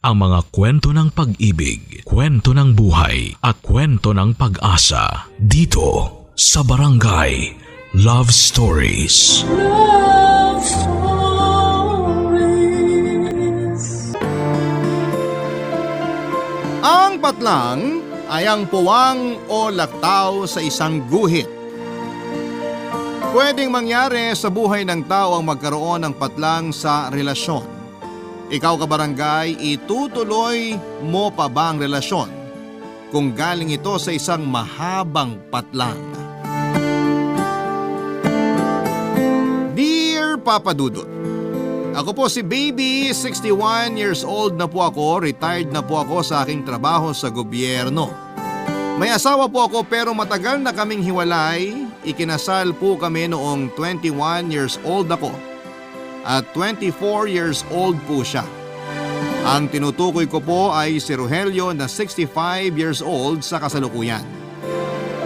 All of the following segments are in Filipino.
ang mga kwento ng pag-ibig, kwento ng buhay at kwento ng pag-asa dito sa Barangay Love Stories. Love Stories. Ang patlang ay ang puwang o laktaw sa isang guhit. Pwedeng mangyari sa buhay ng tao ang magkaroon ng patlang sa relasyon. Ikaw kabarangay, itutuloy mo pa ba ang relasyon kung galing ito sa isang mahabang patlang? Dear Papa Dudut, ako po si Baby, 61 years old na po ako, retired na po ako sa aking trabaho sa gobyerno. May asawa po ako pero matagal na kaming hiwalay, ikinasal po kami noong 21 years old ako. At 24 years old po siya. Ang tinutukoy ko po ay si Rogelio na 65 years old sa kasalukuyan.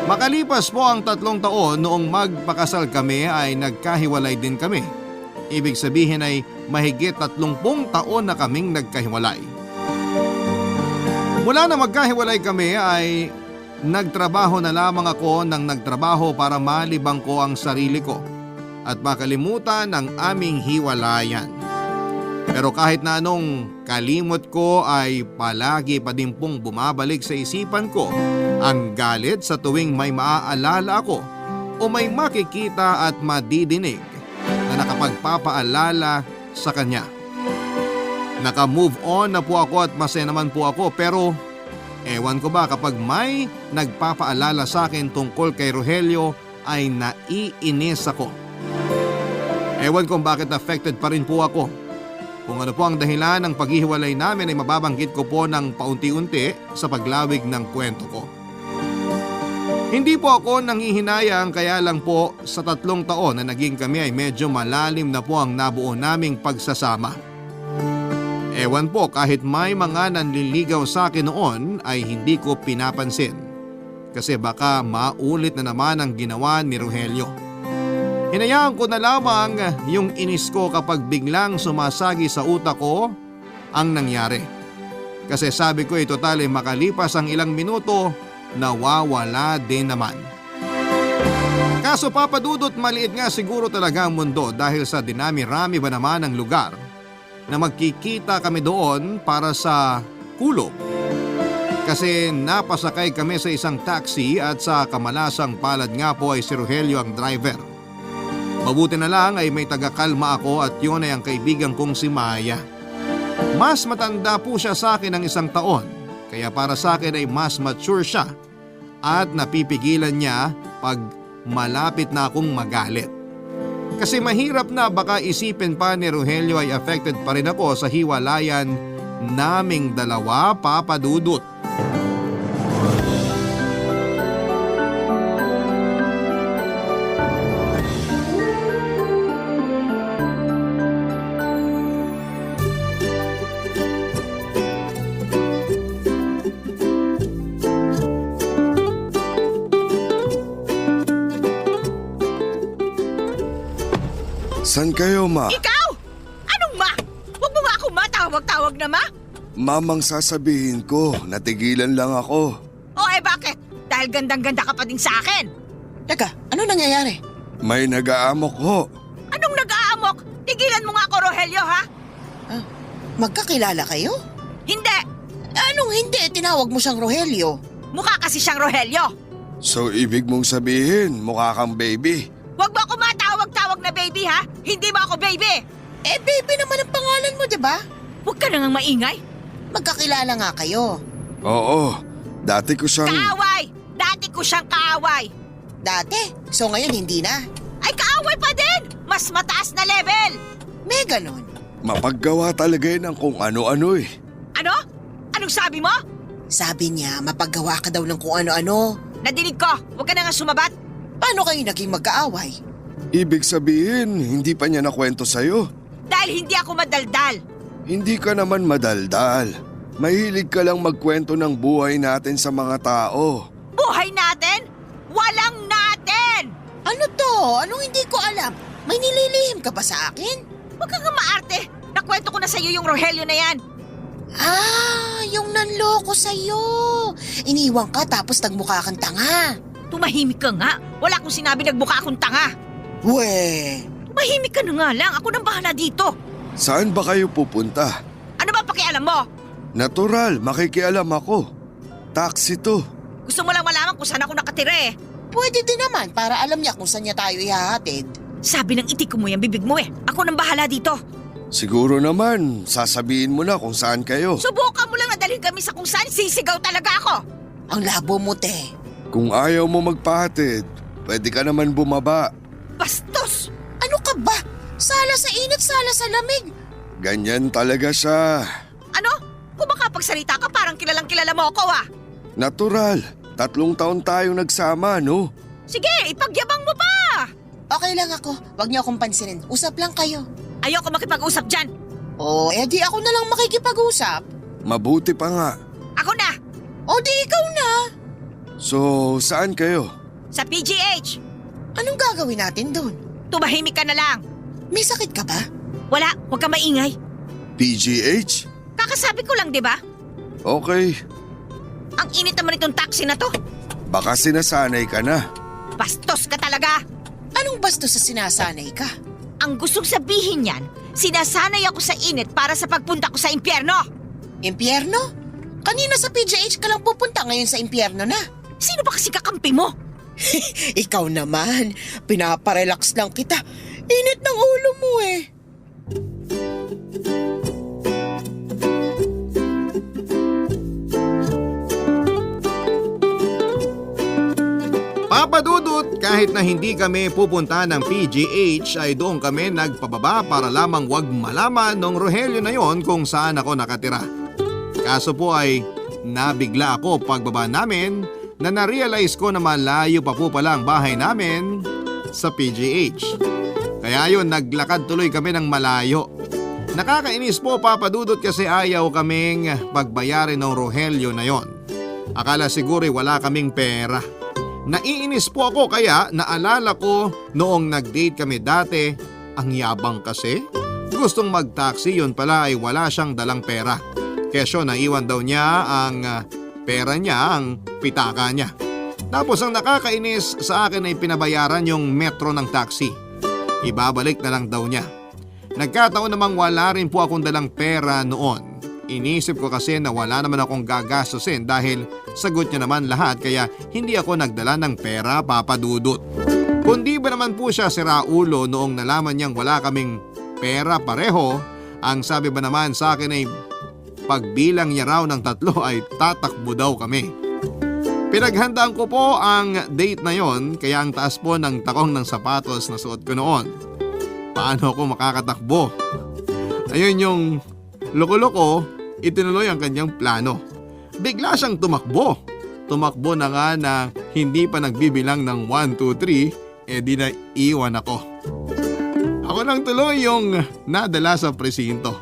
Makalipas po ang 3 taon noong magpakasal kami ay nagkahiwalay din kami. Ibig sabihin ay mahigit 30 taon na kaming nagkahiwalay. Mula na magkahiwalay kami ay nagtrabaho na lamang ako ng nagtrabaho para malibang ko ang sarili ko at makalimutan ang aming hiwalayan. Pero kahit na anong kalimot ko ay palagi pa din pong bumabalik sa isipan ko ang galit sa tuwing may maaalala ako o may makikita at madidinig na nakapagpapaalala sa kanya. Naka-move on na po ako at masaya naman po ako pero ewan ko ba kapag may nagpapaalala sa akin tungkol kay Rogelio ay naiinis ako. Ewan kung bakit affected pa rin po ako. Kung ano po ang dahilan ng paghihiwalay namin ay mababanggit ko po ng paunti-unti sa paglawig ng kwento ko. Hindi po ako nanghihinayang kaya lang po sa 3 taon na naging kami ay medyo malalim na po ang nabuo naming pagsasama. Ewan po kahit may mga nanliligaw sa akin noon ay hindi ko pinapansin. Kasi baka maulit na naman ang ginawa ni Rogelio. Hinayaan ko na lamang yung inis ko kapag biglang sumasagi sa utak ko ang nangyari. Kasi sabi ko total ay makalipas ang ilang minuto, nawawala din naman. Kaso Papa Dudut, maliit nga siguro talaga ang mundo dahil sa dinami-rami ba naman ang lugar na magkikita kami doon para sa kulog. Kasi napasakay kami sa isang taxi at sa kamalasang palad nga po ay si Rogelio ang driver. Mabuti na lang ay may taga-kalma ako at yun ay ang kaibigan kong si Maya. Mas matanda po siya sa akin ng 1 taon, kaya para sa akin ay mas mature siya at napipigilan niya pag malapit na akong magalit. Kasi mahirap na baka isipin pa ni Rogelio ay affected pa rin ako sa hiwalayan naming dalawa, Papa Dudut. San kayo, Ma? Ikaw? Anong ma? Huwag mo nga ako matawag-tawag na ma? Mamang sasabihin ko, natigilan lang ako. O bakit? Dahil gandang-ganda ka pa din sa akin. Teka, ano nangyayari? May nag-aamok ho. Anong nag-aamok? Tigilan mo nga ako, Rogelio, ha? Magkakilala kayo? Hindi! Anong hindi? Tinawag mo siyang Rogelio. Mukha kasi siyang Rogelio. So ibig mong sabihin, mukha kang baby? Huwag mo ako matawag-tawag na baby, ha? Hindi mo ako baby! Baby naman ang pangalan mo, di ba? Huwag ka na ngang maingay. Magkakilala nga kayo. Oo, dati ko siyang… Kaaway! Dati ko siyang kaaway. Dati, so ngayon hindi na. Ay, kaaway pa din! Mas mataas na level! May ganon. Mapaggawa talaga yun ng kung ano-ano eh. Ano? Anong sabi mo? Sabi niya, mapaggawa ka daw ng kung ano-ano. Nadinig ko. Huwag ka na nga sumabat. Paano kayo naging magkaaway? Ibig sabihin, hindi pa niya nakwento sa'yo. Dahil hindi ako madaldal. Hindi ka naman madaldal. Mahilig ka lang magkwento ng buhay natin sa mga tao. Buhay natin? Walang natin! Ano to? Anong hindi ko alam? May nililihim ka ba sa akin? Huwag kang maarte. Nakwento ko na sa'yo yung Rogelio na yan. nanloko sa'yo. Iniwan ka tapos nagmukha kang tanga. Tumahimik ka nga. Wala akong sinabi nagbuka akong tanga. We, Tumahimik ka na nga lang. Ako nang bahala dito. Saan ba kayo pupunta? Ano ba pakialam mo? Natural, makikialam ako. Taxi to. Gusto mo lang malaman kung saan ako nakatira eh. pwede din naman para alam niya kung saan niya tayo ihahatid. Sabi ng itik mo yung bibig mo eh. Ako nang bahala dito. Siguro naman, sasabihin mo na kung saan kayo. Subukan mo lang na dalhin kami sa kung saan sisigaw talaga ako. Ang labo mo, te. Kung ayaw mo magpahatid, pwede ka naman bumaba. Bastos! Ano ka ba? Sala sa init, sala sa lamig. Ganyan talaga siya. Ano? Kung makapagsalita ka parang kilalang kilala mo ako ah. Natural, 3 taon tayo nagsama, no? Sige, ipagyabang mo pa! Okay lang ako, wag niyo akong pansinin. Usap lang kayo. Ayoko makipag-usap dyan. Oh, edi ako na lang makikipag-usap. Mabuti pa nga. Ako na! O di ikaw na. So, saan kayo? Sa PGH. Anong gagawin natin doon? Tumahimik ka na lang. May sakit ka ba? Wala, huwag ka maingay. PGH? Kakasabi ko lang, di ba? Okay, Ang init naman itong taxi na to. baka sinasanay ka na. Bastos ka talaga. Anong basto sa sinasanay ka? Ang gustong sabihin niyan, sinasanay ako sa init para sa pagpunta ko sa impyerno. Impyerno? Kanina sa PGH ka lang pupunta, ngayon sa impyerno na. Sino ba kasi kakampi mo? Ikaw naman, pinaparelax lang kita. Init ng ulo mo eh. Papa Dudut, kahit na hindi kami pupunta ng PGH ay doon kami nagpababa para lamang wag malaman ng Rogelio na yon kung saan ako nakatira. Kaso po ay nabigla ako pagbaba namin na narealize ko na malayo pa po pala ang bahay namin sa PGH. Kaya yun, naglakad tuloy kami ng malayo. Nakakainis po Papa Dudut kasi ayaw kaming pagbayarin ng Rogelio na yon. Akala siguro'y wala kaming pera. Naiinis po ako kaya naalala ko noong nag-date kami dati, ang yabang kasi. Gustong mag-taxi, yun pala ay wala siyang dalang pera. Kesyo naiwan daw niya ang pera niya, ang pitaka niya. Tapos ang nakakainis sa akin ay pinabayaran yung metro ng taxi. Ibabalik na lang daw niya. Nagkataon namang wala rin po akong dalang pera noon. Inisip ko kasi na wala naman akong gagastusin dahil sagot niya naman lahat kaya hindi ako nagdala ng pera, Papa Dudut. Kundi ba naman po siya siraulo noong nalaman niyang wala kaming pera pareho, ang sabi ba naman sa akin ay pagbilang niya raw ng 3 ay tatakbo daw kami. Pinaghandaan ko po ang date na yon kaya ang taas po ng takong ng sapatos na suot ko noon. Paano ako makakatakbo? Ayun yung loko-loko, itinuloy ang kanyang plano. Bigla siyang tumakbo. Tumakbo na nga na hindi pa nagbibilang ng 1, 2, 3, di na iwan ako. Ako lang tuloy yung nadala sa presinto.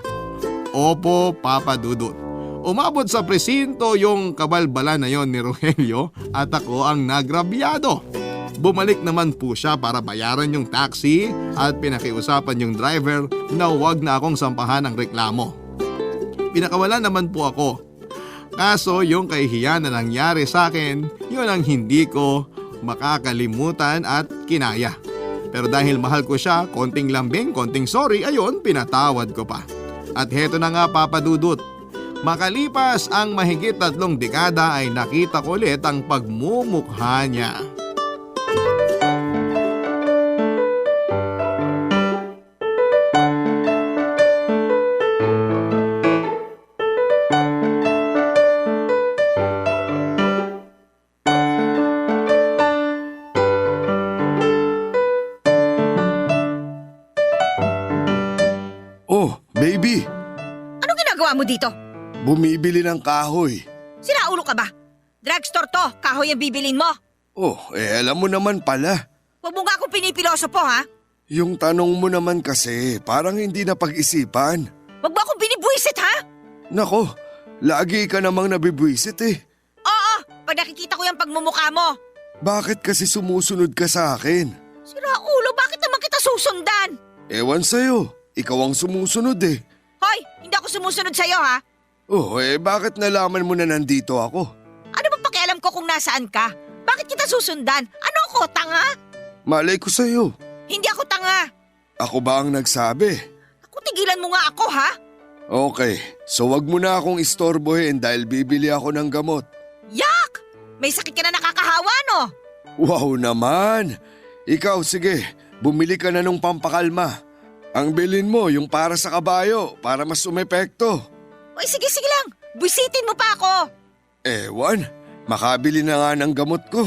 Opo, Papa Dudut. Umabot sa presinto yung kabalbala na yon ni Rogelio at ako ang nagrabyado. Bumalik naman po siya para bayaran yung taxi at pinakiusapan yung driver na huwag na akong sampahan ng reklamo. Pinakawalan naman po ako. Kaso yung kahihiyan na nangyari sa akin, yun ang hindi ko makakalimutan at kinaya. Pero dahil mahal ko siya, konting lambing, konting sorry, ayun, pinatawad ko pa. At heto na nga Papa Dudut. Makalipas ang mahigit 3 dekada ay nakita ko ulit ang pagmumukha niya. Oh, baby, Anong ginagawa mo dito? bumibili ng kahoy. Siraulo ka ba? Drugstore to, kahoy ang bibilin mo. Oh, alam mo naman pala. Huwag mo nga akong pinipiloso po ha. Yung tanong mo naman kasi, parang hindi na pag-isipan. Huwag mo akong binibwisit ha. Nako, lagi ka namang nabibwisit eh. Oo, pag nakikita ko yung pagmumukha mo. Bakit kasi sumusunod ka sa akin? Siraulo, bakit naman kita susundan? Ewan sa'yo, ikaw ang sumusunod eh. Hoy, hindi ako sumusunod sa'yo ha. Oh, bakit nalaman mo na nandito ako? Ano ba pakialam ko kung nasaan ka? Bakit kita susundan? Ano ako, tanga? Malay ko sa'yo. Hindi ako tanga. Ako ba ang nagsabi? Ako, tigilan mo nga ako, ha? Okay, so wag mo na akong istorbohin dahil bibili ako ng gamot. Yak! May sakit ka na nakakahawa, no? Wow naman! Ikaw, sige, bumili ka na nung pampakalma. Ang bilin mo yung para sa kabayo, para mas umepekto. Oy, sige lang. Busitin mo pa ako. Ewan, makabili na nga ng gamot ko.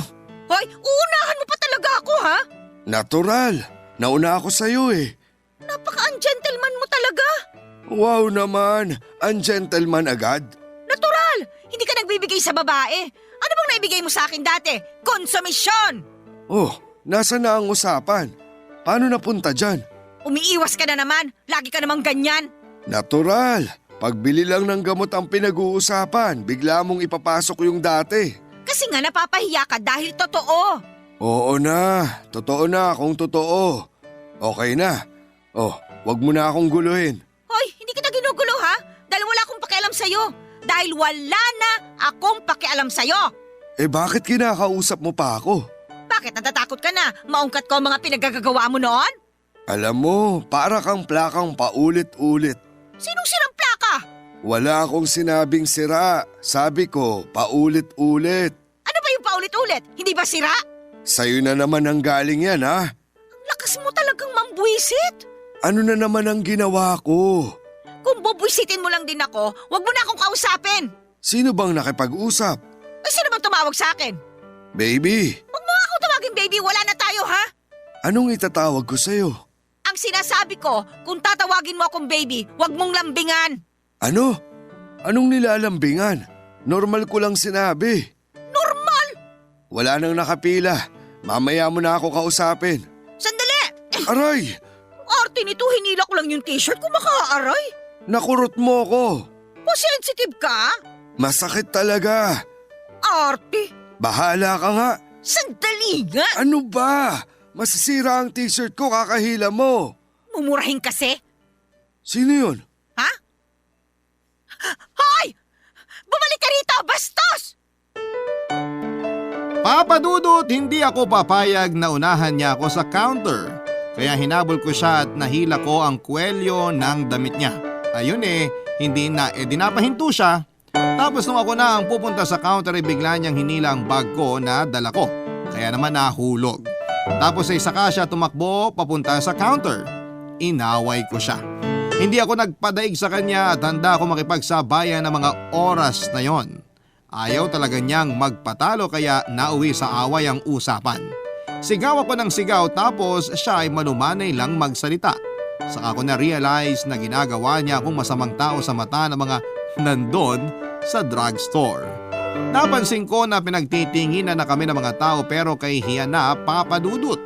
Hoy, uunahan mo pa talaga ako, ha? Natural, nauna ako sa'yo eh. Napaka-ungentleman mo talaga. Wow naman, ang gentleman agad. Natural! Hindi ka nagbibigay sa babae. Ano bang naibigay mo sa akin dati? Konsumisyon! Oh, nasa na ang usapan? Paano napunta dyan? Umiiwas ka na naman. Lagi ka namang ganyan. Natural, pagbili lang ng gamot ang pinag-uusapan, bigla mong ipapasok yung dati. Kasi nga napapahiya ka dahil totoo. Oo na, totoo na kung totoo. Okay na. Oh, wag mo na akong guluhin. Hoy, hindi kita ginugulo, ha? Dahil wala akong pakialam sa'yo. Dahil wala na akong pakialam sa'yo. Bakit kinakausap mo pa ako? Bakit natatakot ka na? Maungkat ko ang mga pinagagagawa mo noon? Alam mo, para kang plakang paulit-ulit. Sinong sirang plaka? Wala akong sinabing sira. Sabi ko, paulit-ulit. Ano ba yung paulit-ulit? Hindi ba sira? Sa'yo na naman ang galing yan, ha? Ang lakas mo talagang mambwisit. Ano na naman ang ginawa ko? Kung bubwisitin mo lang din ako, wag mo na akong kausapin. Sino bang nakipag-usap? Ay, sino bang tumawag sa akin? Baby, Huwag mo ako tawagin, baby. Wala na tayo, ha? anong itatawag ko sa'yo? Ang sinasabi ko, kung tatawagin mo akong baby, wag mong lambingan. Ano? Anong nilalambingan? Normal ko lang sinabi. Normal! Wala nang nakapila. Mamaya mo na ako kausapin. Sandali! Aray! Arte nito, hinila ko lang yung t-shirt ko, makaaray. Nakurot mo ko. Pa-sensitive ka? Masakit talaga. Arte! Bahala ka nga. Sandali nga! Ano ba? Masisira ang t-shirt ko kakahila mo. Mumurahin kasi. Sino yun? Ha? Hoy! Bumalik ka rito, bastos! Papa Dudut, hindi ako papayag na unahan niya ako sa counter. Kaya hinabol ko siya at nahila ko ang kwelyo ng damit niya. Ayun hindi na dinapahinto siya. Tapos nung ako na ang pupunta sa counter bigla niyang hinila ang bag ko na dala ko. Kaya naman nahulog. Tapos ay saka siya tumakbo papunta sa counter. Inaway ko siya. Hindi ako nagpadaig sa kanya at handa ako makipagsabayan ng mga oras na yon. Ayaw talaga niyang magpatalo kaya nauwi sa away ang usapan. Sigaw ako ng sigaw tapos siya ay malumanay lang magsalita. Saka ko na-realize na ginagawa niya akong masamang tao sa mata ng mga nandun sa drugstore. Napansin ko na pinagtitinginan na kami ng mga tao pero kay hiya na Papa Dudut.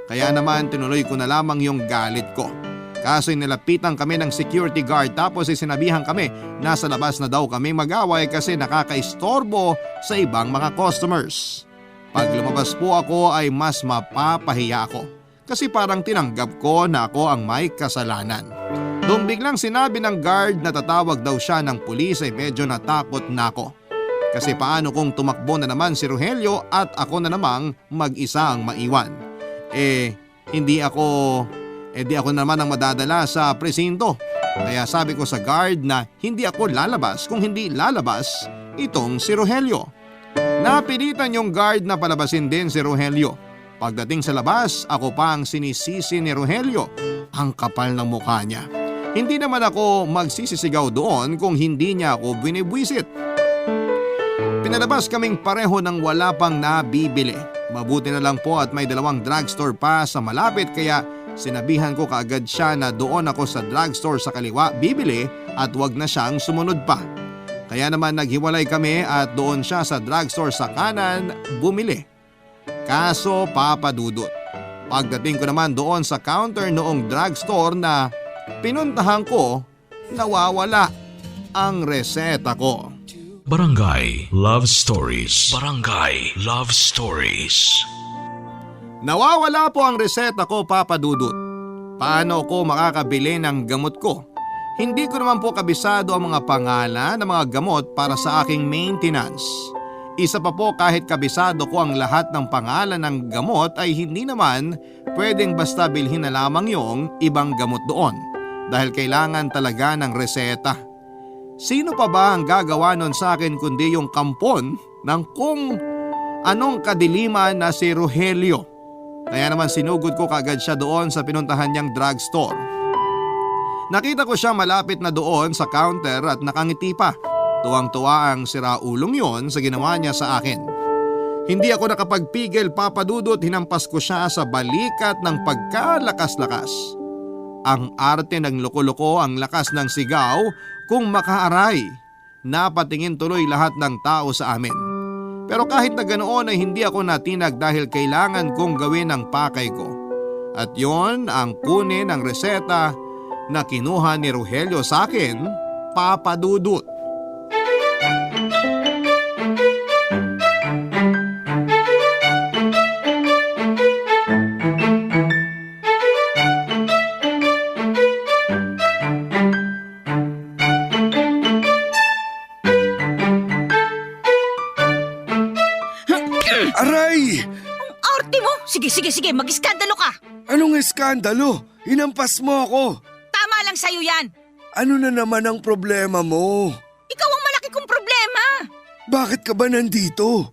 Kaya naman tinuloy ko na lamang yung galit ko. Kaso nilapitan kami ng security guard tapos sinabihan kami na sa labas na daw kami mag-away kasi nakakaistorbo sa ibang mga customers. Pag lumabas po ako ay mas mapapahiya ako kasi parang tinanggap ko na ako ang may kasalanan. Doon biglang sinabi ng guard na tatawag daw siya ng pulis ay medyo natakot na ako. Kasi paano kung tumakbo na naman si Rogelio at ako na namang mag-isa ang maiwan. Di ako naman ang madadala sa presinto. Kaya sabi ko sa guard na hindi ako lalabas kung hindi lalabas itong si Rogelio. Napilitan yung guard na palabasin din si Rogelio. Pagdating sa labas, ako pa ang sinisisi ni Rogelio. Ang kapal ng mukha niya. Hindi naman ako magsisisigaw doon kung hindi niya ako binibwisit. Pinalabas kaming pareho ng wala pang nabibili. Mabuti na lang po at may dalawang drugstore pa sa malapit kaya sinabihan ko kaagad siya na doon ako sa drugstore sa kaliwa bibili at wag na siyang sumunod pa. Kaya naman naghiwalay kami at doon siya sa drugstore sa kanan bumili. Kaso Papa Dudut, pagdating ko naman doon sa counter noong drugstore na pinuntahan ko, nawawala ang reseta ko. Barangay Love Stories. Barangay Love Stories. Nawawala po ang reseta ko, Papa Dudut. Paano ko makakabili ng gamot ko? Hindi ko naman po kabisado ang mga pangalan ng mga gamot para sa aking maintenance. Isa pa po kahit kabisado ko ang lahat ng pangalan ng gamot ay hindi naman pwedeng basta bilhin na lamang yung ibang gamot doon dahil kailangan talaga ng reseta. Sino pa ba ang gagawa nun sa akin kundi yung kampon ng kung anong kadiliman na si Rogelio? Kaya naman sinugod ko kagad siya doon sa pinuntahan niyang drugstore. Nakita ko siya malapit na doon sa counter at nakangiti pa. Tuwang-tuwa ang siraulong yon sa ginawa niya sa akin. Hindi ako nakapagpigil, Papa Dudut, hinampas ko siya sa balikat ng pagkalakas-lakas. Ang arte ng loko-loko, ang lakas ng sigaw kung makaaray. Napatingin tuloy lahat ng tao sa amin. Pero kahit na ganoon ay hindi ako natinag dahil kailangan kong gawin ang pakay ko. At yon ang kunin ang reseta na kinuha ni Rogelio sa akin, Papa Dudut. Aray! Ang arte mo! Sige, mag-iskandalo ka! Anong eskandalo? Hinampas mo ako. Tama lang sa'yo yan! Ano na naman ang problema mo? Ikaw ang malaki kong problema! Bakit ka ba nandito?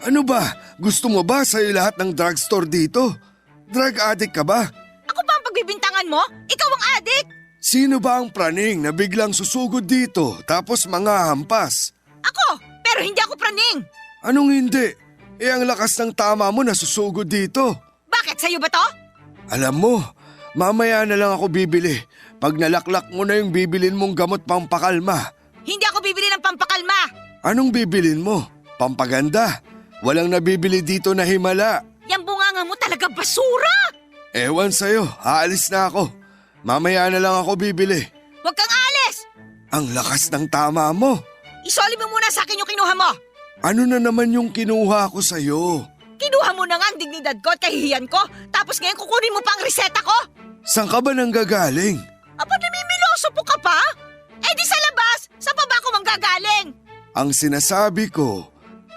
Ano ba? Gusto mo ba sa'yo lahat ng drugstore dito? Drug addict ka ba? Ako ba ang pagbibintangan mo? Ikaw ang adik! Sino ba ang praning na biglang susugod dito tapos mga hampas? Ako! Pero hindi ako praning! Anong hindi? Ang lakas ng tama mo na susugod dito. Bakit? Sa'yo ba to? Alam mo, mamaya na lang ako bibili. Pag nalaklak mo na yung bibilin mong gamot pampakalma. Hindi ako bibili ng pampakalma! Anong bibilin mo? Pampaganda. Walang nabibili dito na himala. Yang bunganga mo talaga basura! Ewan sa'yo, aalis na ako. Mamaya na lang ako bibili. Huwag kang alis! Ang lakas ng tama mo. Isoli mo muna sa akin yung kinuha mo! Ano na naman yung kinuha ko sa'yo? Kinuha mo na nga ang dignidad ko at kahihiyan ko, tapos ngayon kukunin mo pa ang reseta ko? Saan ka ba nanggagaling? Aba, namimiloso po ka pa? Eh di sa labas, sa baba ko manggagaling! Ang sinasabi ko,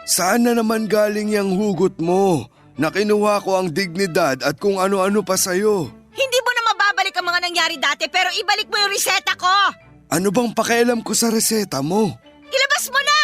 saan na naman galing yung hugot mo na kinuha ko ang dignidad at kung ano-ano pa sa'yo? Hindi mo na mababalik ang mga nangyari dati pero ibalik mo yung reseta ko! Ano bang pakialam ko sa reseta mo? Ilabas mo na!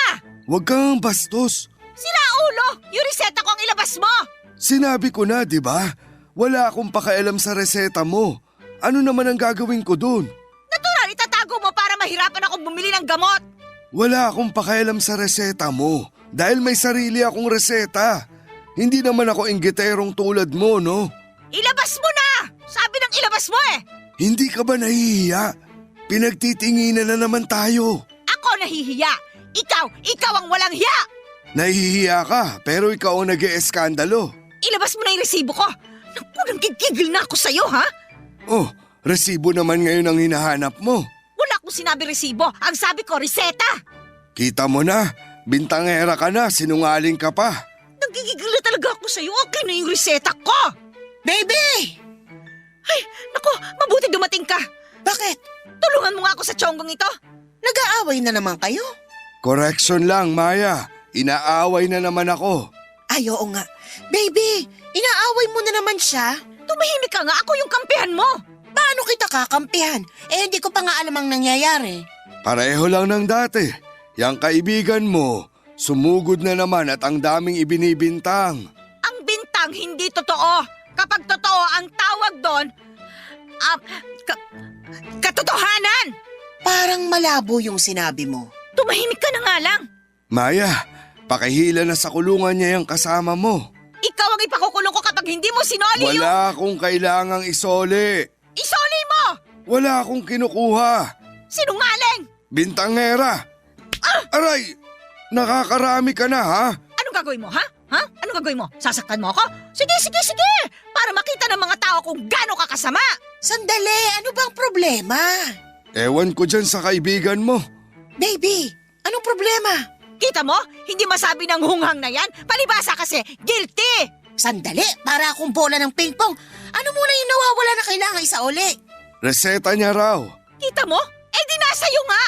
Huwag kang bastos. Sira ulo! Yung reseta ko ang ilabas mo! Sinabi ko na, di ba? Wala akong pakialam sa reseta mo. Ano naman ang gagawin ko dun? Natural, itatago mo para mahirapan akong bumili ng gamot! Wala akong pakialam sa reseta mo dahil may sarili akong reseta. Hindi naman ako inggiterong tulad mo, no? Ilabas mo na! Sabi ng ilabas mo eh! Hindi ka ba nahihiya? Pinagtitinginan na naman tayo. Ako nahihiya! Ikaw ang walang hiya! Nahihiya ka pero ikaw ang nag-ieskandalo. Ilabas mo na yung resibo ko! Naku, nagkikigil na ako sa'yo, ha? Oh, resibo naman ngayon ang hinahanap mo. Wala akong sinabi resibo. Ang sabi ko, reseta! Kita mo na, bintangera ka na, sinungaling ka pa. Nagkikigil na talaga ako sa'yo. Okay na yung reseta ko! Baby! Ay, naku, mabuti dumating ka. Bakit? Tulungan mo nga ako sa tiyonggong ito. Nag-aaway na naman kayo? Correction lang, Maya. Inaaway na naman ako. Ay, oo nga. Baby, inaaway mo na naman siya. Tumahimik ka nga, ako yung kampihan mo. Paano kita kakampihan? Eh, hindi ko pa nga alam ang nangyayari. Pareho lang ng dati. Yang kaibigan mo, sumugod na naman at ang daming ibinibintang. Ang bintang hindi totoo. Kapag totoo ang tawag doon, katotohanan. Parang malabo yung sinabi mo. Tumahimik ka na nga lang. Maya, pakihila na sa kulungan niya yung kasama mo. Ikaw ang ipakukulong ko kapag hindi mo sinoli yung... Wala akong kailangang isoli. Isoli mo! Wala akong kinukuha. Sinungaling! Bintangera! Aray! Nakakarami ka na, ha? Anong gagawin mo, ha? Ha? Anong gagawin mo? Sasaktan mo ako? Sige! Para makita ng mga tao kung gaano ka kasama. Sandali, ano bang problema? Ewan ko dyan sa kaibigan mo. Baby, anong problema? Kita mo? Hindi masabi ng hunghang na yan. Palibasa kasi, guilty! Sandali, para akong bola ng pingpong. Ano muna yung nawawala na kailangan isauli? Reseta niya raw. Kita mo? Eh di nasa'yo nga!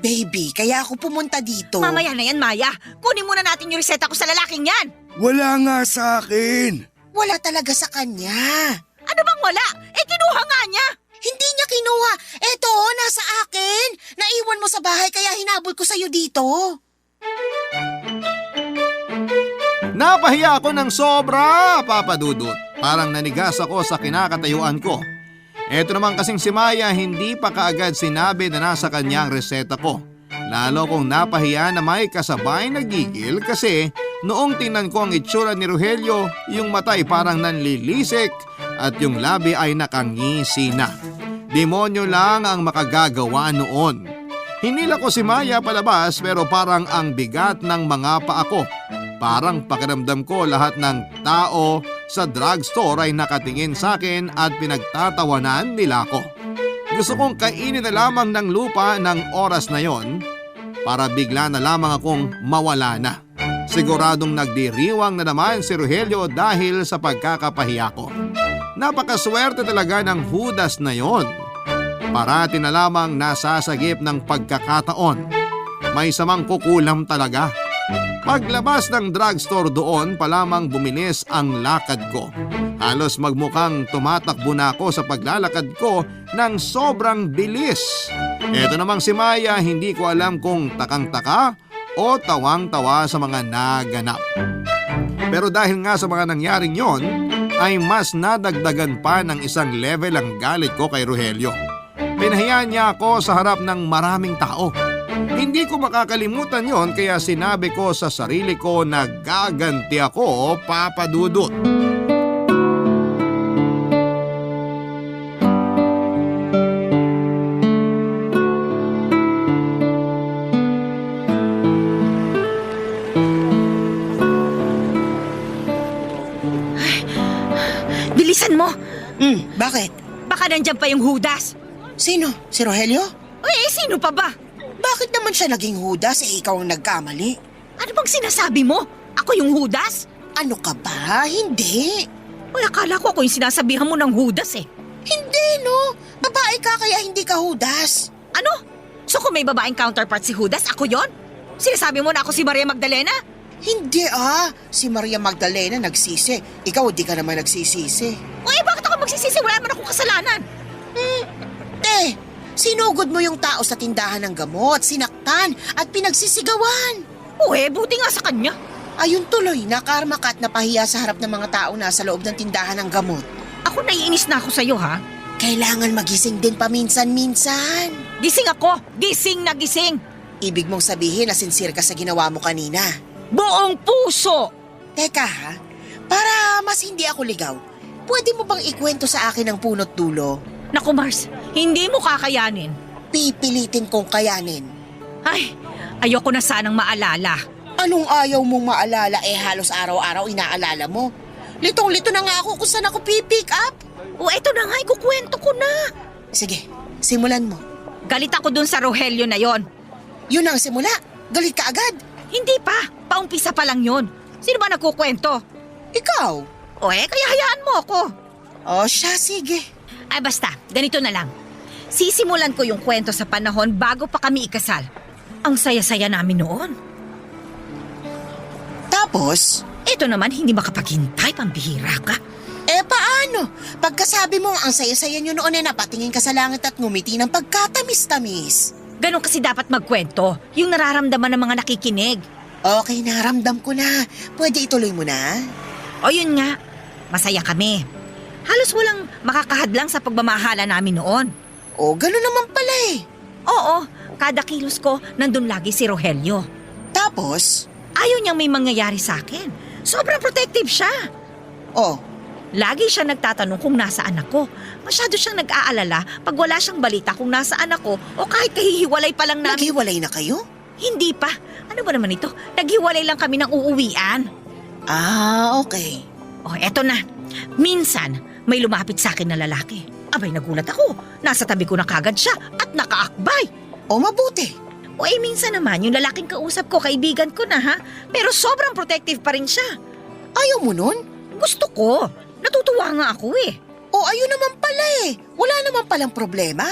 Baby, kaya ako pumunta dito. Mamaya na yan, Maya. Kunin muna natin yung reseta ko sa lalaking yan. Wala nga sa akin. Wala talaga sa kanya. Ano bang wala? Eh kinuha nga niya. Hindi niya kinuha. Eto, nasa akin. Naiwan mo sa bahay kaya hinabol ko sa'yo dito. Napahiya ako ng sobra, Papa Dudut. Parang nanigas ako sa kinakatayuan ko. Eto naman kasing si Maya hindi pa kaagad sinabi na nasa kanya ang reseta ko. Lalo kong napahiya na may kasabay na gigil kasi noong tingnan ko ang itsura ni Rogelio, yung mata ay parang nanlilisik at yung labi ay nakangisi na. Demonyo lang ang makagagawa noon. Hinila ko si Maya palabas pero parang ang bigat ng mga paa ko. Parang pakiramdam ko lahat ng tao sa drugstore ay nakatingin sa akin at pinagtatawanan nila ako. Gusto kong kainin na lamang ng lupa ng oras na yon para bigla na lamang akong mawala na. Siguradong nagdiriwang na naman si Rogelio dahil sa pagkakapahiya ko. Napakaswerte talaga ng Judas na yon. Parati na lamang nasasagip ng pagkakataon. May samang kukulam talaga. Paglabas ng drugstore doon pa lamang bumilis ang lakad ko. Halos magmukhang tumatakbo na ako sa paglalakad ko ng sobrang bilis. Eto namang si Maya, hindi ko alam kung takang-taka o tawang-tawa sa mga naganap. Pero dahil nga sa mga nangyaring yon, ay mas nadagdagan pa ng isang level ang galit ko kay Rogelio. Pinahiya niya ako sa harap ng maraming tao. Hindi ko makakalimutan yon kaya sinabi ko sa sarili ko na gaganti ako, Papa Dudut. Bilisan mo. Bakit? Baka nandyan pa yung Judas. Sino? Si Rogelio? Eh, sino pa ba? Bakit naman siya naging Judas ikaw ang nagkamali? Ano bang sinasabi mo? Ako yung Judas? Ano ka ba? Hindi. Uy, akala ko ako yung sinasabihan mo ng Judas eh. Hindi, no. Babae ka kaya hindi ka Judas. Ano? So kung may babaeng counterpart si Judas, ako yon? Sinasabi mo na ako si Maria Magdalena? Hindi Si Maria Magdalena nagsisi. Ikaw di ka naman nagsisisi. Uy, bakit ako magsisisi? Wala naman akong kasalanan. Sinugod mo yung tao sa tindahan ng gamot, sinaktan at pinagsisigawan. Uy, buti nga sa kanya. Ayun tuloy, nakarma ka at napahiya sa harap ng mga tao na sa loob ng tindahan ng gamot. Ako naiinis na ako sa'yo, ha? Kailangan magising din paminsan-minsan. Gising ako! Gising na gising! Ibig mong sabihin na sincere ka sa ginawa mo kanina. Buong puso! Teka para mas hindi ako ligaw, pwede mo bang ikwento sa akin ang punot dulo? Naku Mars, hindi mo kakayanin. Pipilitin kong kayanin. Ay, ayoko na sanang maalala. Anong ayaw mong maalala halos araw-araw inaalala mo? Litong-lito na nga ako kung saan ako pipick up. O eto na nga, ikukwento ko na. Sige, simulan mo. Galit ako dun sa Rogelio na yon. Yun ang simula. Galit ka agad. Hindi pa, paumpisa pa lang yon. Sino ba nagkukwento? Ikaw. O kaya hayaan mo ako. O siya, sige. Ay basta, ganito na lang. Sisimulan ko yung kwento sa panahon bago pa kami ikasal. Ang saya-saya namin noon. Tapos? Ito naman, hindi makapaghintay, pambihira ka. Paano? Pagkasabi mo ang saya-saya nyo noon napatingin ka sa langit at ngumiti ng pagkatamis-tamis. Ganon kasi dapat magkwento, yung nararamdaman ng mga nakikinig. Okay, naramdam ko na. Pwede ituloy mo na? O yun nga, masaya kami. Halos walang makakahadlang sa pagmamahala namin noon. O, gano'n naman pala Oo, kada kilos ko, nandun lagi si Rogelio. Tapos? Ayaw niyang may mangyayari sa akin. Sobrang protective siya. Oh, Lagi siya nagtatanong kung nasaan ako. Masyado siyang nag-aalala pag wala siyang balita kung nasaan ako o kahit kahihiwalay pa lang namin. naghiwalay na kayo? Hindi pa. Ano ba naman ito? Naghiwalay lang kami ng uuwian. Okay. O, eto na. Minsan, may lumapit sa akin na lalaki. Abay, nagulat ako. Nasa tabi ko na kagad siya at nakaakbay. O, mabuti. O minsan naman, yung lalaking kausap ko, kaibigan ko na ha. Pero sobrang protective pa rin siya. Ayaw mo nun? Gusto ko. Natutuwa nga ako eh. O, ayun naman pala Wala naman palang problema.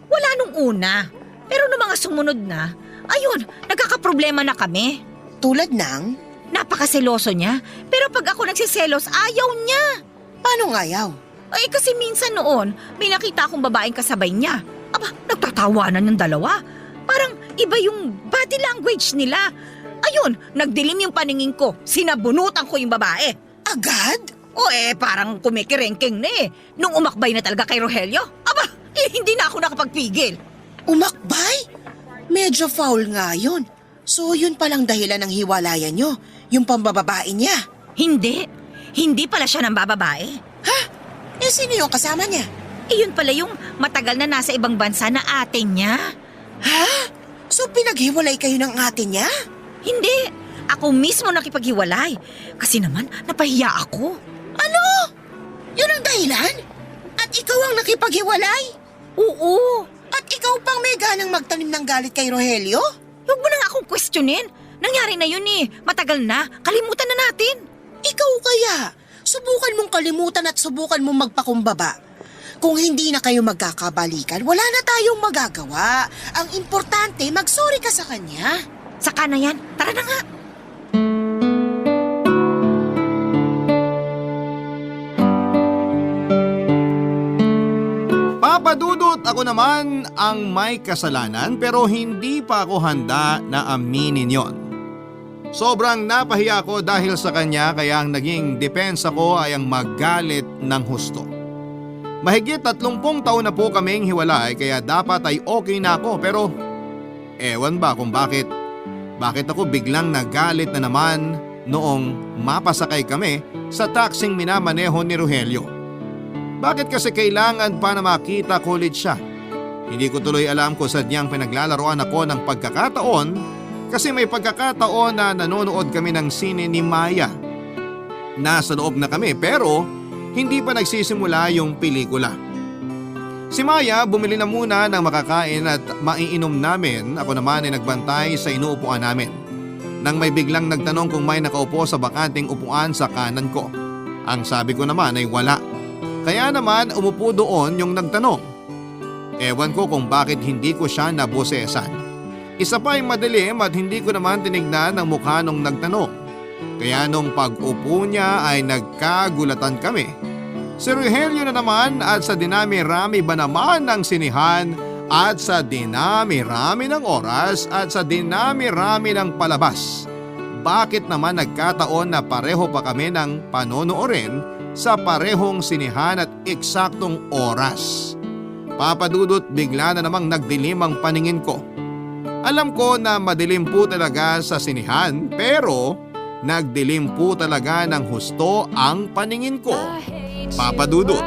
Wala nung una. Pero noong mga sumunod na, ayun, nagkakaproblema na kami. Tulad ng, Napakaseloso niya, pero pag ako nagsiselos, ayaw niya. paano ngayaw? Ay kasi minsan noon, may nakita akong babaeng kasabay niya. Aba, nagtatawanan ng dalawa. Parang iba yung body language nila. Ayun, nagdilim yung paningin ko. Sinabunutan ko yung babae. Agad? O parang kumikirengking na eh. Nung umakbay na talaga kay Rogelio, aba, hindi na ako nakapagpigil. Umakbay? Medyo foul nga yun. So yun palang dahilan ng hiwalayan nyo, yung pambababae niya. Hindi pala siya ng bababae. Sino yung kasama niya? Yun pala yung matagal na nasa ibang bansa na ate niya. Ha? So pinaghiwalay kayo ng ate niya? Hindi, ako mismo nakipaghiwalay. Kasi naman, napahiya ako. Ano? Yun ang dahilan? At ikaw ang nakipaghiwalay? Oo, At ikaw pang may ganang magtanim ng galit kay Rogelio? huwag mo na nga akong questionin. Nangyari na yun eh, matagal na, kalimutan na natin. Ikaw kaya, subukan mong kalimutan at subukan mong magpakumbaba. Kung hindi na kayo magkakabalikan, wala na tayong magagawa. Ang importante, mag-sorry ka sa kanya. Saka na yan, tara na nga. Papa Dudut, ako naman ang may kasalanan pero hindi pa ako handa na aminin yon. Sobrang napahiya ako dahil sa kanya kaya ang naging depensa ko ay ang magalit ng husto. Mahigit 30 taon na po kaming hiwalay kaya dapat ay okay na ako pero ewan ba kung bakit ako biglang nagalit na naman noong mapasakay kami sa taksing minamaneho ni Rogelio. Bakit kasi kailangan pa na makita ko ulit siya? Hindi ko tuloy alam kung sadyang pinaglalaroan ako ng pagkakataon kasi may pagkakataon na nanonood kami ng sine ni Maya. Nasa loob na kami pero hindi pa nagsisimula yung pelikula. Si Maya bumili na muna ng makakain at maiinom namin, ako naman ay nagbantay sa inuupuan namin. Nang may biglang nagtanong kung may nakaupo sa bakanting upuan sa kanan ko. Ang sabi ko naman ay wala. Kaya naman umupo doon yung nagtanong. Ewan ko kung bakit hindi ko siya nabosesan. Isa pa ay madilim at hindi ko naman tinignan ang mukha nung nagtanong. Kaya nung pag-upo niya ay nagkagulatan kami. Si Rogelio na naman at sa dinami-rami ba naman ng sinihan at sa dinami-rami ng oras at sa dinami-rami ng palabas. Bakit naman nagkataon na pareho pa kami ng panonoorin sa parehong sinihan at eksaktong oras? Papa Dudut, bigla na namang nagdilim ang paningin ko. Alam ko na madilim po talaga sa sinihan pero nagdilim po talaga ng husto ang paningin ko. Papa Dudut.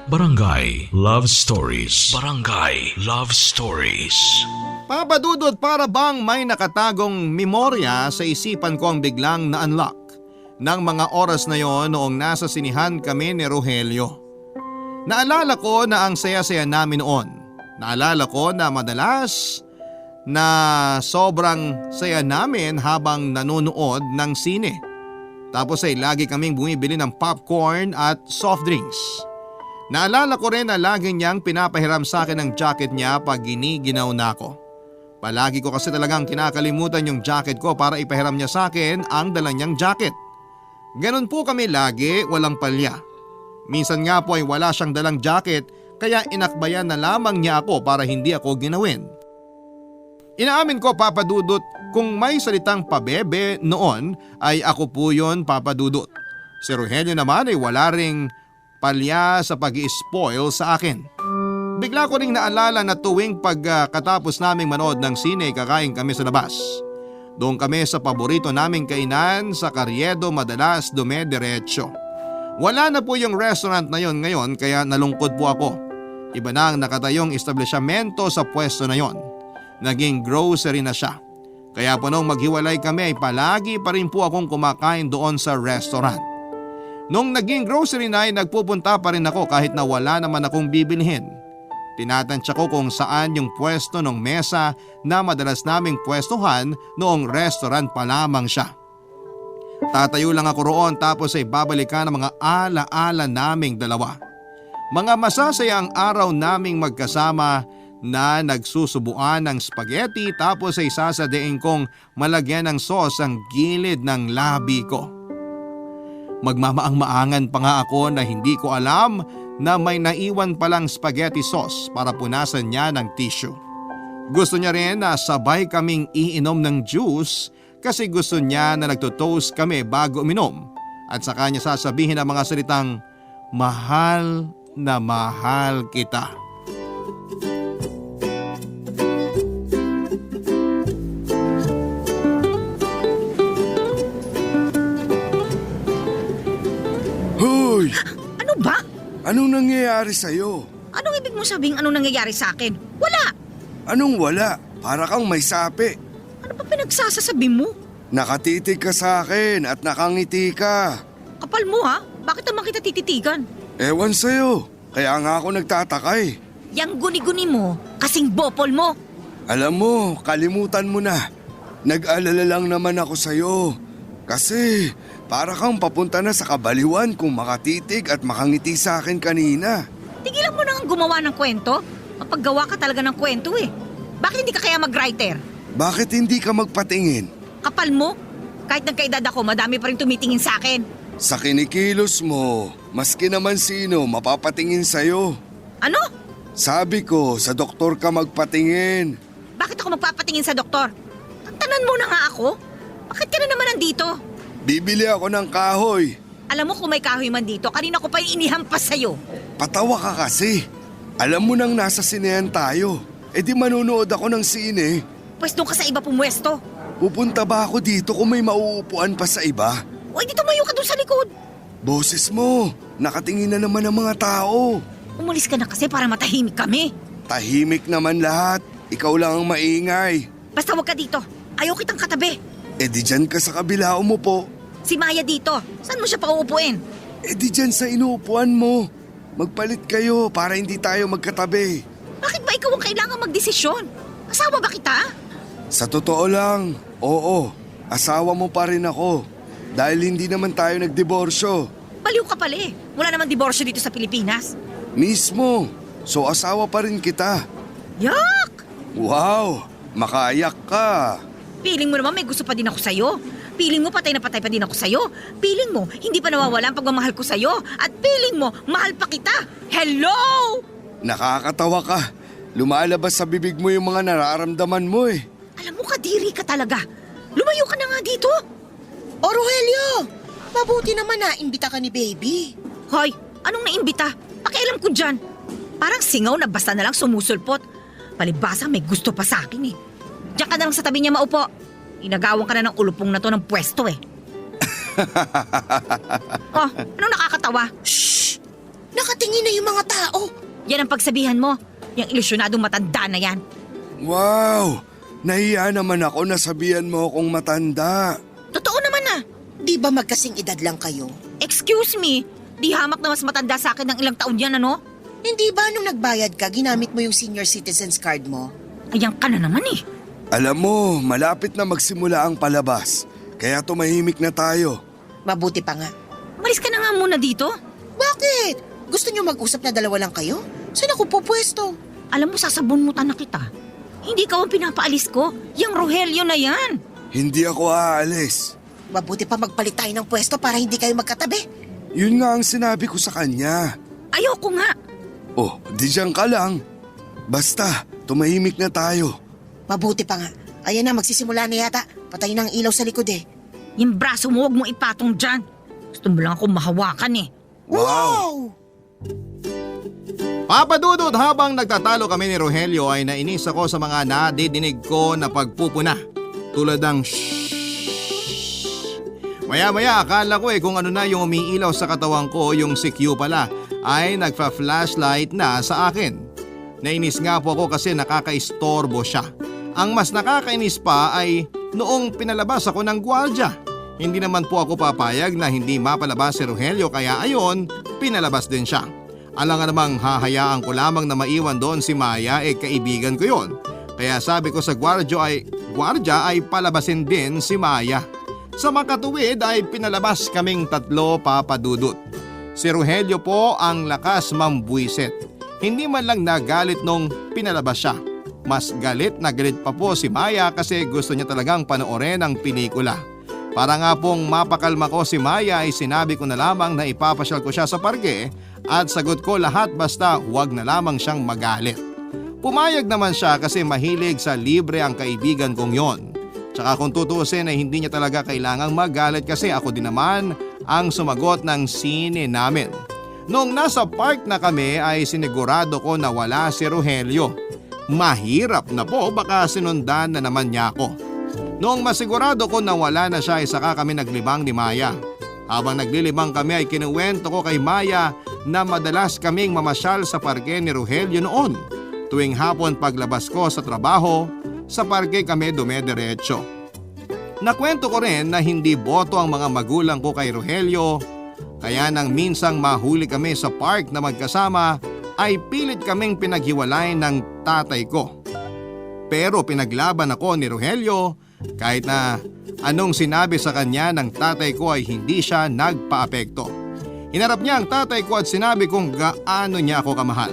Barangay Love Stories. Barangay Love Stories. Papa Dudut, para bang may nakatagong memorya sa isipan ko ang biglang na-unlock ng mga oras na yon noong nasa sinihan kami ni Rogelio. Naalala ko na ang saya-saya namin noon. Naalala ko na madalas na sobrang saya namin habang nanonood ng sine. Tapos ay lagi kaming bumibili ng popcorn at soft drinks. Naalala ko rin na lagi niyang pinapahiram sa akin ang jacket niya pag giniginaw na ako. Palagi ko kasi talagang kinakalimutan yung jacket ko para ipahiram niya sa akin ang dala niyang jacket. Ganon po kami lagi, walang palya. Minsan nga po ay wala siyang dalang jacket kaya inakbayan na lamang niya ako para hindi ako ginawin. Inaamin ko, Papa Dudut, kung may salitang pabebe noon ay ako po yun, Papa Dudut. Si Rogelio naman ay wala ring palya sa pag-i-spoil sa akin. Bigla ko ring naalala na tuwing pagkatapos naming manood ng sine kakain kami sa labas. Doon kami sa paborito naming kainan sa Carriedo madalas dume-diretso. Wala na po yung restaurant na yon ngayon kaya nalungkot po ako. Iba na ang nakatayong establishmento sa pwesto na yon. Naging grocery na siya. Kaya po nung maghiwalay kami ay palagi pa rin po akong kumakain doon sa restaurant. Nung naging grocery na ay nagpupunta pa rin ako kahit na wala naman akong bibilhin. Tinatansya ko kung saan yung pwesto ng mesa na madalas naming pwestuhan noong restaurant pa lamang siya. Tatayo lang ako roon tapos ay babalikan ang mga ala-ala naming dalawa. Mga masasayang araw naming magkasama na nagsusubuan ng spaghetti tapos ay sasadein kong malagyan ng sauce ang gilid ng labi ko. Magmamaang-maangan pa nga ako na hindi ko alam na may naiwan palang spaghetti sauce para punasan niya ng tissue. Gusto niya rin na sabay kaming iinom ng juice kasi gusto niya na nagtotoast kami bago uminom at saka niya sasabihin ang mga salitang mahal na mahal kita. Hoy! Ano ba? Anong nangyayari sa'yo? Anong ibig mo sabing anong nangyayari sa akin? Wala! Anong wala? Para kang may sapi. Ano pa pinagsasasabi mo? Nakatitig ka sa akin at nakangiti ka. Kapal mo ha? Bakit naman kita tititigan? Ewan sa'yo. Kaya nga ako nagtataka eh. Yang guni-guni mo, kasing bopol mo. Alam mo, kalimutan mo na. Nag-alala lang naman ako sa'yo. Kasi para kang papunta na sa kabaliwan kung makatitig at makangiti sa akin kanina. Tigilan mo na ang gumawa ng kwento. Mapaggawa ka talaga ng kwento eh. Bakit hindi ka kaya mag-writer? Bakit hindi ka magpatingin? Kapal mo? Kahit nagkaedad ako, madami pa rin tumitingin sa akin. Sa kinikilos mo, maski naman sino mapapatingin sa'yo. Ano? Sabi ko, sa doktor ka magpatingin. Bakit ako magpapatingin sa doktor? Tantanan mo na nga ako. Bakit ka na naman nandito? Bibili ako ng kahoy. Alam mo kung may kahoy man dito, kanina ko pa yung inihampas sa'yo. Patawa ka kasi. Alam mo nang nasa sinehan tayo. E di manunood ako ng sine. Pwes doon ka sa iba pumwesto. Pupunta ba ako dito kung may mauupuan pa sa iba? O di tumayo ka doon sa likod. Boses mo, nakatingin na naman ang mga tao. Umalis ka na kasi para matahimik kami. Tahimik naman lahat. Ikaw lang ang maingay. Basta wag ka dito. Ayaw kitang katabi. E di dyan ka sa kabila umupo. Si Maya dito. Saan mo siya pauupuin? E di dyan sa inuupuan mo. Magpalit kayo para hindi tayo magkatabi. Bakit ba ikaw ang kailangan magdesisyon? Asawa ba kita? Sa totoo lang, oo. Asawa mo pa rin ako. Dahil hindi naman tayo nagdiborsyo. Baliw ka pala eh. Wala namang diborsyo dito sa Pilipinas. Mismo. So asawa pa rin kita. Yak! Wow! Makayak ka. Piling mo naman may gusto pa din ako sa'yo. Piling mo patay na patay pa din ako sa'yo. Piling mo hindi pa nawawala ang pagmamahal ko sa'yo. At piling mo mahal pa kita. Hello! Nakakatawa ka. Lumalabas sa bibig mo yung mga nararamdaman mo eh. Alam mo kadiri ka talaga. Lumayo ka na nga dito. O Rogelio, mabuti naman na imbita ka ni baby. Hoy, anong naimbita? Pakialam ko dyan. Parang singaw na basta na lang sumusulpot. Palibasa may gusto pa sa akin eh. Diyan ka na lang sa tabi niya maupo. Inagawan ka na ng ulupong na to ng pwesto eh. Oh, anong nakakatawa? Shh! Nakatingin na yung mga tao. Yan ang pagsabihan mo. Yung ilusyonadong matanda na yan. Wow! Nahiya naman ako na sabihan mo akong matanda. Totoo naman na. Di ba magkasing edad lang kayo? Excuse me, di hamak na mas matanda sa akin ng ilang taon yan ano? Hindi ba nung nagbayad ka, ginamit mo yung senior citizens card mo? Ayan ka na naman eh. Alam mo, malapit na magsimula ang palabas. Kaya tumahimik na tayo. Mabuti pa nga. Umalis ka na nga muna dito. Bakit? Gusto niyo mag-usap na dalawa lang kayo? Saan ako pupwesto? Alam mo, sasabunmutan na kita. Hindi ka ang pinapaalis ko. Yang Rogelio na yan. Hindi ako aalis. Mabuti pa magpalit tayo ng pwesto para hindi kayo magkatabi. Yun nga ang sinabi ko sa kanya. Ayoko nga. Oh, di dyan ka lang. Basta, tumahimik na tayo. Mabuti pa nga. Ayan na, magsisimula na yata. Patay ng ilaw sa likod eh. Yung braso mo, huwag mong ipatong dyan. Gusto mo lang akong mahawakan eh. Wow! Papadudod, habang nagtatalo kami ni Rogelio ay nainis ako sa mga nadidinig ko na pagpupuna. Tulad ng shhh. Maya-maya akala ko kung ano na yung umiilaw sa katawan ko, yung si Q pala ay nagpa-flashlight na sa akin. Nainis nga po ako kasi nakakaistorbo siya. Ang mas nakakainis pa ay noong pinalabas ako ng gwardya. Hindi naman po ako papayag na hindi mapalabas si Rogelio kaya ayon, pinalabas din siya. Alang namang hahayaan ko lamang na maiwan doon si Maya kaibigan ko yon. Kaya sabi ko sa gwardya ay palabasin din si Maya. Sa makatuwid ay pinalabas kaming tatlo papadudot. Si Rogelio po ang lakas mambuisit. Hindi man lang nagalit nung pinalabas siya. Mas galit na galit pa po si Maya kasi gusto niya talagang panoorin ang pelikula. Para nga pong mapakalma ko si Maya ay sinabi ko na lamang na ipapasyal ko siya sa parke at sagot ko lahat basta huwag na lamang siyang magalit. Pumayag naman siya kasi mahilig sa libre ang kaibigan kong yon. Tsaka kung tutuusin ay hindi niya talaga kailangang magalit kasi ako din naman ang sumagot ng sine namin. Noong nasa park na kami ay sinigurado ko na wala si Rogelio. Mahirap na po, baka sinundan na naman niya ako. Noong masigurado ko na wala na siya ay saka kami naglibang ni Maya. Habang naglilibang kami ay kinuwento ko kay Maya na madalas kaming mamasyal sa parke ni Rogelio noon. Tuwing hapon paglabas ko sa trabaho, sa parke kami dumediretso. Nakwento ko rin na hindi boto ang mga magulang ko kay Rogelio, kaya nang minsang mahuli kami sa park na magkasama ay pilit kaming pinaghiwalay ng tatay ko. Pero pinaglaban ako ni Rogelio kahit na anong sinabi sa kanya ng tatay ko ay hindi siya nagpaapekto. Hinarap niya ang tatay ko at sinabi kung gaano niya ako kamahal.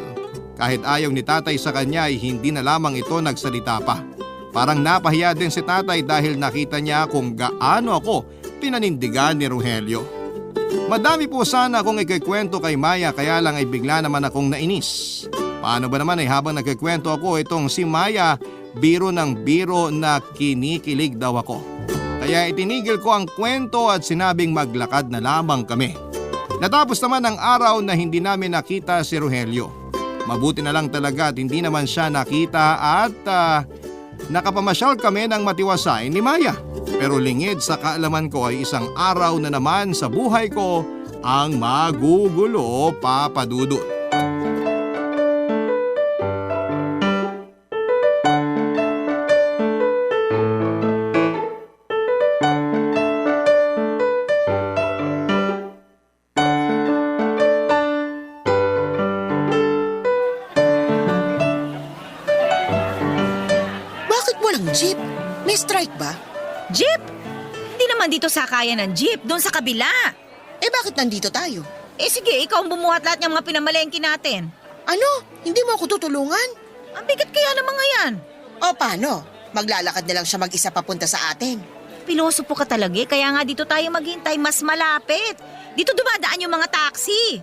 Kahit ayaw ni tatay sa kanya ay hindi na lamang ito nagsalita pa. Parang napahiya din si tatay dahil nakita niya kung gaano ako pinanindigan ni Rogelio. Madami po sana akong ikikwento kay Maya kaya lang ay bigla naman akong nainis. Paano ba naman ay habang nagkikwento ako itong si Maya biro ng biro na kinikilig daw ako. Kaya itinigil ko ang kwento at sinabing maglakad na lamang kami. Natapos naman ang araw na hindi namin nakita si Rogelio. Mabuti na lang talaga at hindi naman siya nakita at nakapamasyal kami ng matiwasay ni Maya. Pero lingid sa kaalaman ko ay isang araw na naman sa buhay ko ang magugulo, Papa Dudut. Bakit walang jeep? May strike ba? Jeep? Hindi naman dito sakayan ng jeep, doon sa kabila. Eh bakit nandito tayo? Eh sige, ikaw ang bumuhat lahat ng mga pinamalengke natin. Ano? Hindi mo ako tutulungan? Ang bigat kaya ng mga yan. O paano? Maglalakad na lang siya mag-isa papunta sa atin. Piloso po ka talaga eh, kaya nga dito tayo maghintay, mas malapit. Dito dumadaan yung mga taxi.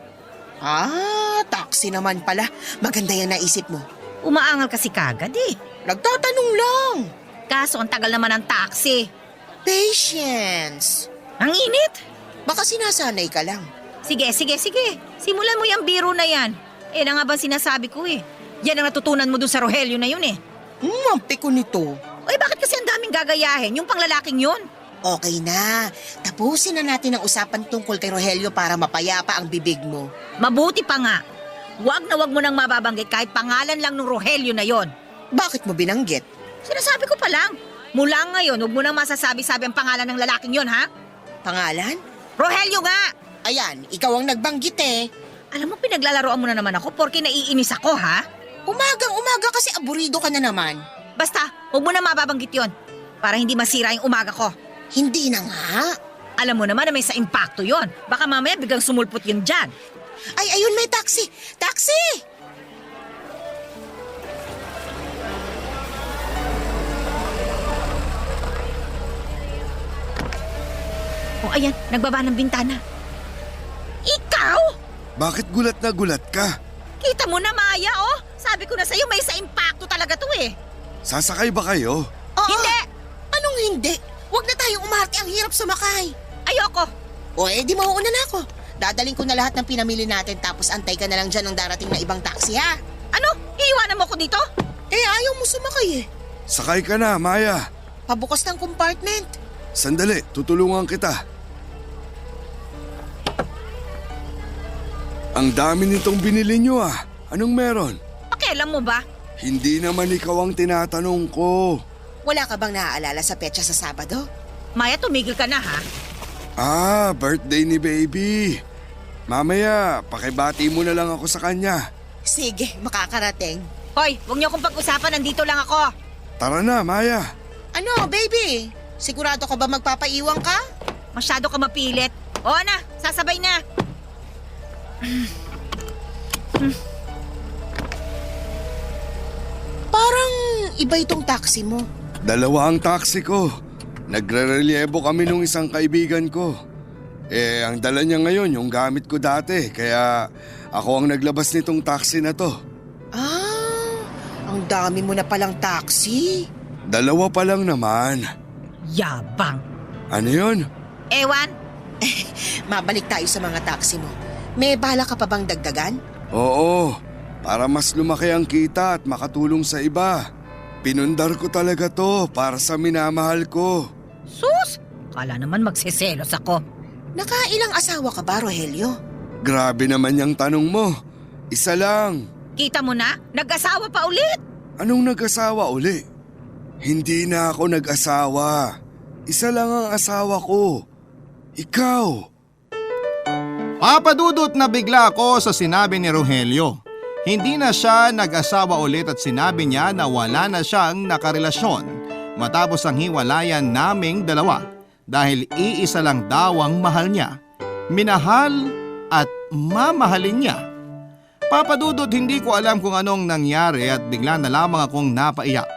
Ah, taxi naman pala. Maganda yan naisip mo. Umaangal kasi kagad eh. Nagtatanong lang. Kaso ang tagal naman ng taxi. Patience. Ang init. Baka sinasanay ka lang. Sige. Simulan mo yung biro na yan. Eh na nga ba sinasabi ko eh. Yan ang natutunan mo dun sa Rogelio na yun eh. Ang piko nito. Eh bakit kasi ang daming gagayahin? Yung panglalaking yun? Okay na. Tapusin na natin ang usapan tungkol kay Rogelio para mapayapa ang bibig mo. Mabuti pa nga. Wag na wag mo nang mababanggit kahit pangalan lang ng Rogelio na yon. Bakit mo binanggit? Sinasabi ko pa lang. Mula ngayon, huwag mo nang masasabi-sabi ang pangalan ng lalaking yon, ha? Pangalan? Rogelio nga! Ayan, ikaw ang nagbanggit eh. Alam mo, pinaglalaroan mo na naman ako porque naiinis ako, ha? Umagang-umaga kasi aburido ka na naman. Basta, huwag mo na mababanggit yon para hindi masira yung umaga ko. Hindi na nga. Alam mo naman na may sa impacto yon. Baka mamaya biglang sumulpot yun dyan. Ay, ayun may taxi! Taxi! O ayan, nagbaba ng bintana. Ikaw? Bakit gulat na gulat ka? Kita mo na, Maya, oh. Sabi ko na sa'yo, may sa impacto talaga to eh. Sasakay ba kayo? Oo. Hindi! Anong hindi? Huwag na tayong umarte, ang hirap sumakay. Ayoko. O di mauuna na ako. Dadaling ko na lahat ng pinamili natin tapos antay ka na lang dyan ng darating na ibang taxi ha. Ano? Iiwanan mo ko dito? Eh ayaw mo sumakay eh. Sakay ka na, Maya. Pabukas ng compartment. Sandali, tutulungan kita. Ang dami nitong binili nyo ah. Anong meron? Pakialam mo ba? Hindi naman ikaw ang tinatanong ko. Wala ka bang naaalala sa petsa sa Sabado? Maya, tumigil ka na ha. Ah, birthday ni baby. Mamaya, pakibati mo na lang ako sa kanya. Sige, makakarating. Hoy, huwag niyo akong pag-usapan, nandito lang ako. Tara na, Maya. Ano, baby? Sigurado ka ba magpapaiwan ka? Masyado ka mapilit. Oo na, sasabay na. Parang iba itong taxi mo. Dalawa ang taxi ko. Nagre-relyebo kami nung isang kaibigan ko. Ang dala niya ngayon yung gamit ko dati, kaya ako ang naglabas nitong taxi na to. Ang dami mo na palang taxi. Dalawa pa lang naman. Yabang. Ano yun? Ewan, Mabalik tayo sa mga taxi mo. May bala ka pa bang dagdagan? Oo, para mas lumaki ang kita at makatulong sa iba. Pinundar ko talaga to para sa minamahal ko. sus! Kala naman magseselos ako. Nakailang asawa ka ba, Rogelio? Grabe naman yung tanong mo. Isa lang. Kita mo na, nag-asawa pa ulit. Anong nag-asawa uli? Hindi na ako nag-asawa. Isa lang ang asawa ko. Ikaw. Papadudot na bigla ako sa sinabi ni Rogelio. Hindi na siya nag-asawa ulit at sinabi niya na wala na siyang nakarelasyon matapos ang hiwalayan naming dalawa dahil iisa lang daw ang mahal niya. Minahal at mamahalin niya. Papadudot, hindi ko alam kung anong nangyari at bigla na lamang akong napaiyak.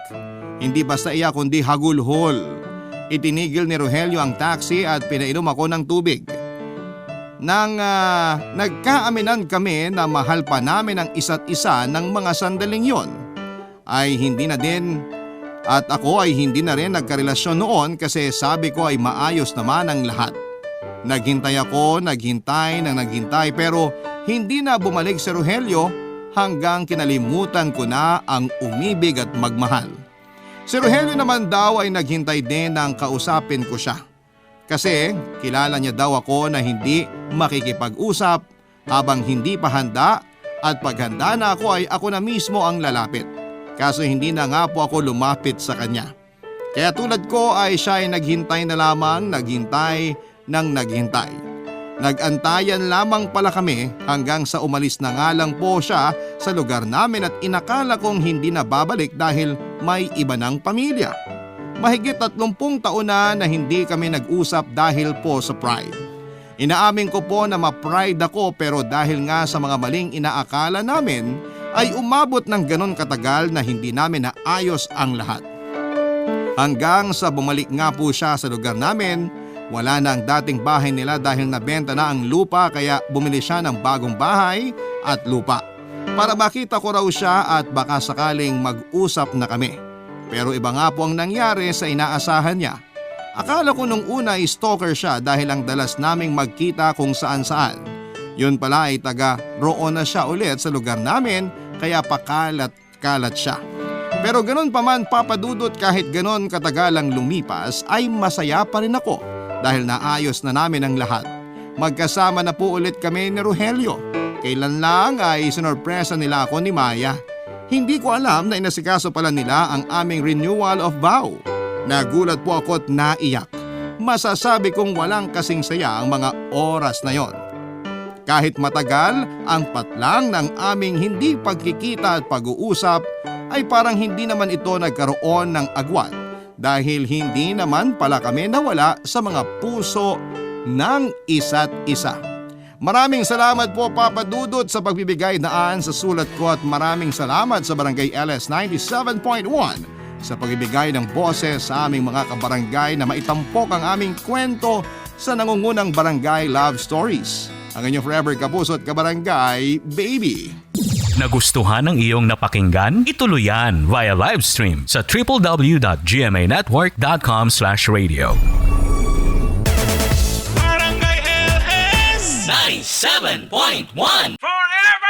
Hindi basta iyak kundi hagulhol. Itinigil ni Rogelio ang taxi at pinainom ako ng tubig. Nang nagkaaminan kami na mahal pa namin ang isa't isa ng mga sandaling yon, ay hindi na din at ako ay hindi na rin nagkarelasyon noon kasi sabi ko ay maayos naman ang lahat. Naghintay ako, naghintay pero hindi na bumalik si Rogelio hanggang kinalimutan ko na ang umibig at magmahal. Si Rogelio naman daw ay naghintay din nang kausapin ko siya. Kasi kilala niya daw ako na hindi makikipag-usap habang hindi pa handa at paghanda na ako ay ako na mismo ang lalapit. Kaso hindi na nga po ako lumapit sa kanya. Kaya tulad ko ay siya ay naghintay na lamang, naghintay. Nagantayan lamang pala kami hanggang sa umalis na nga lang po siya sa lugar namin at inakala kong hindi na babalik dahil may iba ng pamilya. Mahigit 30 taon na hindi kami nag-usap dahil po sa pride. Inaamin ko po na ma-pride ako pero dahil nga sa mga maling inaakala namin ay umabot ng ganon katagal na hindi namin naayos ang lahat. Hanggang sa bumalik nga po siya sa lugar namin, wala na ang dating bahay nila dahil nabenta na ang lupa kaya bumili siya ng bagong bahay at lupa. Para makita ko raw siya at baka sakaling mag-usap na kami. Pero iba nga po ang nangyari sa inaasahan niya. Akala ko nung una ay stalker siya dahil ang dalas naming magkita kung saan-saan. Yun pala ay taga roon na siya ulit sa lugar namin kaya pakalat-kalat siya. Pero ganon pa man papadudot kahit ganon katagalang lumipas ay masaya pa rin ako. Dahil naayos na namin ang lahat. Magkasama na po ulit kami ni Rogelio. Kailan lang ay sinorpresa nila ako ni Maya. Hindi ko alam na inasikaso pala nila ang aming renewal of vow. Nagulat po ako at naiyak. Masasabi kong walang kasing saya ang mga oras na yon. Kahit matagal, ang patlang ng aming hindi pagkikita at pag-uusap ay parang hindi naman ito nagkaroon ng agwat. Dahil hindi naman pala kami nawala sa mga puso ng isa't isa. Maraming salamat po Papa Dudut sa pagbibigay daan sa sulat ko at maraming salamat sa Barangay LS 97.1 sa pagbibigay ng boses sa aming mga kabarangay na maitampok ang aming kwento sa nangungunang Barangay Love Stories. Ang inyong forever kapuso at kabarangay, Baby. Nagustuhan ng iyong napakinggan? Ituloy yan via live stream sa www.gmanetwork.com/radio. Barangay LS 97.1 Forever